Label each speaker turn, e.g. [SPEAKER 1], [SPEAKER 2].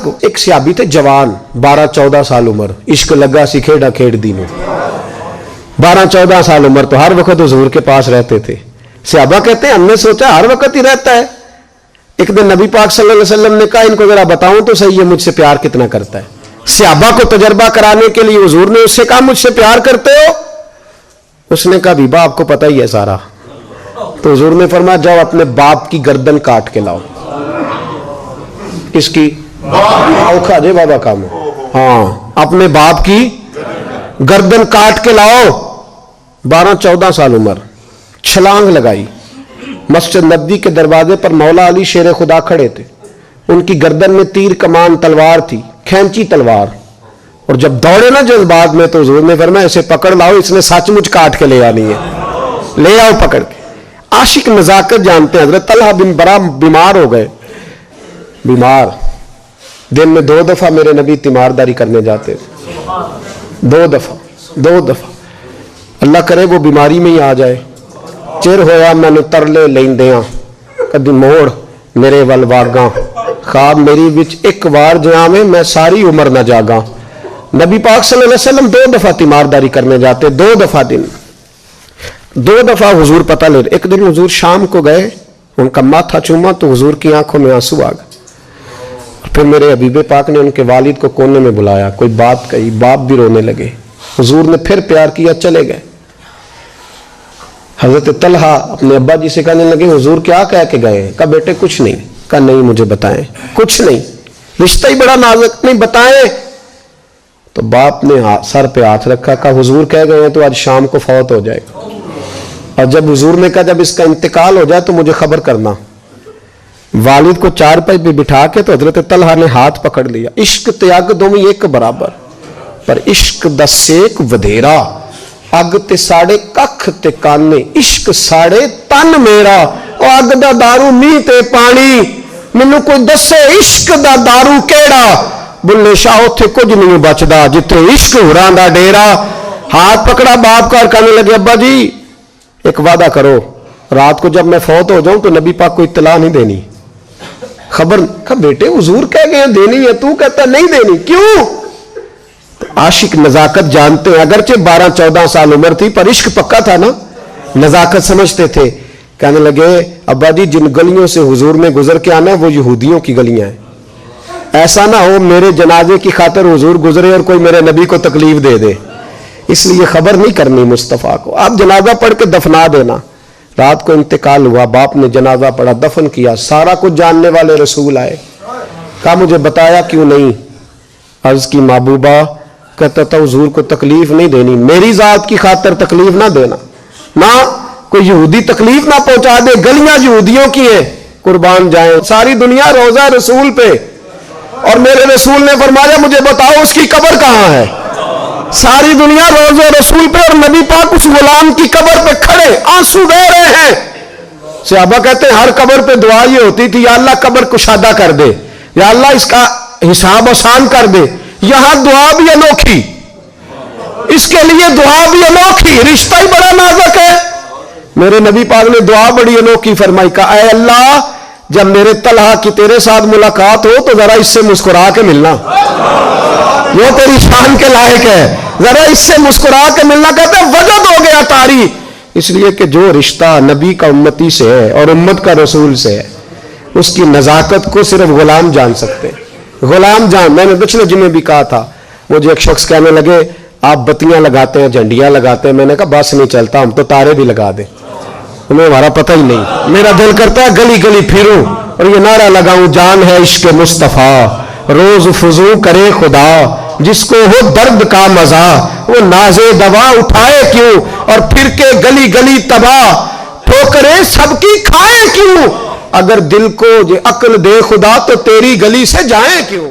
[SPEAKER 1] کو ایک صحابی تھے جوان 12-14 سال عمر, عشق لگا سی کھیڑا کھیڑ دینوں, 12-14 سال عمر تو ہر وقت حضور کے پاس رہتے تھے. صحابہ کہتے ہیں ہم نے سوچا ہر وقت ہی رہتا ہے. ایک دن نبی پاک صلی اللہ علیہ وسلم نے کہا ان کو ذرا بتاؤں تو صحیح ہے مجھ سے پیار کتنا کرتا ہے. صحابہ کو تجربہ کرانے کے لیے حضور نے اس سے کہا مجھ سے پیار کرتے ہو؟ اس نے کہا بیبا آپ کو پتہ ہی ہے سارا. تو حضور نے فرمایا جاؤ اپنے باپ کی گردن کاٹ کے لاؤ. اس کی اوکھا دے بابا کام ہے, ہاں اپنے باپ کی گردن کاٹ کے لاؤ. 12-14 سال عمر, چھلانگ لگائی. مسجد نبوی کے دروازے پر مولا علی شیر خدا کھڑے تھے. ان کی گردن میں تیر کمان تلوار تھی, کھینچی تلوار, اور جب دوڑے نا جذبات میں تو حضور نے فرمایا اسے پکڑ لاؤ, اس نے سچ مچ کاٹ کے لے آنی ہے, لے آؤ پکڑ کے. عاشق نزاکت جانتے ہیں. حضرت طلحہ بن برا بیمار ہو گئے, بیمار, دن میں 2 دفعہ میرے نبی تیمارداری کرنے جاتے تھے, 2 دفعہ. اللہ کرے وہ بیماری میں ہی آ جائے. چر ہویا میں نے ترلے لیندیاں کدی موڑ میرے ول واگاں, خواب میری وچ ایک وار جہاں میں ساری عمر نہ جاگاں. نبی پاک صلی اللہ علیہ وسلم 2 دفعہ تیمارداری کرنے جاتے, 2 دفعہ دن, 2 دفعہ حضور پتہ لے. ایک دن حضور شام کو گئے, ان کا ماتھا چوما تو حضور کی آنکھوں میں آنسو آ گئے. پھر میرے حبیب پاک نے ان کے والد کو کونے میں بلایا, کوئی بات کہی, باپ بھی رونے لگے. حضور نے پھر پیار کیا, چلے گئے. حضرت طلحہ اپنے ابا جی سے کہنے لگے حضور کیا کہہ کے گئے؟ کہا بیٹے کچھ نہیں. کہا نہیں مجھے بتائیں. کچھ نہیں, رشتہ ہی بڑا نازک, نہیں بتائیں. تو باپ نے سر پہ ہاتھ رکھا, کہا حضور کہہ گئے ہیں تو آج شام کو فوت ہو جائے گا, اور جب حضور نے کہا جب اس کا انتقال ہو جائے تو مجھے خبر کرنا. والد کو چارپائی پہ بٹھا کے تو حضرت طلحہ نے ہاتھ پکڑ لیا. عشق تیاگ دومی ایک برابر, پر عشق دا سیک ودھیرا, اگ تے ساڑے ککھ تے کانے, عشق ساڑے تن میرا, او اگ دا دارو می تے پانی, مینوں کوئی دسے عشق دا دارو کیڑا, بلے شاہ اتھے کچھ نہیں بچدا جتھے عشق ہوراں دا ڈیرا. ہاتھ پکڑا باپ کا اور کہنے لگے ابا جی ایک وعدہ کرو, رات کو جب میں فوت ہو جاؤں تو نبی پاک کو اطلاع نہیں دینی, خبر. کہا بیٹے حضور کہہ گئے دینی ہے, تو کہتا نہیں دینی, کیوں؟ عاشق نزاکت جانتے ہیں. اگرچہ 12-14 سال عمر تھی پر عشق پکا تھا نا, نزاکت سمجھتے تھے. کہنے لگے ابا جی جن گلیوں سے حضور نے گزر کے آنا ہے وہ یہودیوں کی گلیاں ہیں, ایسا نہ ہو میرے جنازے کی خاطر حضور گزرے اور کوئی میرے نبی کو تکلیف دے دے, اس لیے خبر نہیں کرنی مصطفیٰ کو. آپ جنازہ پڑھ کے دفنا دینا. رات کو انتقال ہوا, باپ نے جنازہ پڑھا, دفن کیا. سارا کچھ جاننے والے رسول آئے, کہا مجھے بتایا کیوں نہیں؟ عرض کی محبوبہ, کہتا تھا حضور کو تکلیف نہیں دینی, میری ذات کی خاطر تکلیف نہ دینا, نہ کوئی یہودی تکلیف نہ پہنچا دے, گلیاں یہودیوں کی ہیں, قربان جائیں. ساری دنیا روزہ رسول پہ, اور میرے رسول نے فرمایا مجھے بتاؤ اس کی قبر کہاں ہے. ساری دنیا روزہ رسول پہ, اور نبی پاک اس غلام کی قبر پہ کھڑے آنسو بہ رہے ہیں. صحابہ کہتے ہیں ہر قبر پہ دعا یہ ہوتی تھی یا اللہ قبر کشادہ کر دے, یا اللہ اس کا حساب آسان کر دے. یہاں دعا بھی انوکھی, اس کے لیے دعا بھی انوکھی, رشتہ ہی بڑا نازک ہے. میرے نبی پاک نے دعا بڑی انوکھی فرمائی, کہا اے اللہ جب میرے طلحہ کی تیرے ساتھ ملاقات ہو تو ذرا اس سے مسکرا کے ملنا, وہ تیری شان کے لائق ہے, ذرا اس سے مسکرا کے ملنا. کہتے ہیں وجد ہو گیا طاری, اس لیے کہ جو رشتہ نبی کا امتی سے ہے اور امت کا رسول سے ہے اس کی نزاکت کو صرف غلام جان سکتے ہیں, غلام جان. میں نے پچھلے جمعے بھی کہا تھا, مجھے ایک شخص کہنے لگے آپ بتیاں لگاتے ہیں, جھنڈیاں لگاتے ہیں. میں نے کہا بس نہیں چلتا, ہم تو تارے بھی لگا دیں, ہمیں ہمارا پتہ ہی نہیں. میرا دل کرتا ہے گلی گلی پھروں اور یہ نعرہ لگاؤں, جان ہے عشق مصطفیٰ روز فضو کرے خدا, جس کو ہو درد کا مزہ وہ ناز دوا اٹھائے کیوں, اور پھر کے گلی گلی تباہ ٹھوکریں سب کی کھائے کیوں, اگر دل کو یہ عقل دے خدا تو تیری گلی سے جائیں کیوں.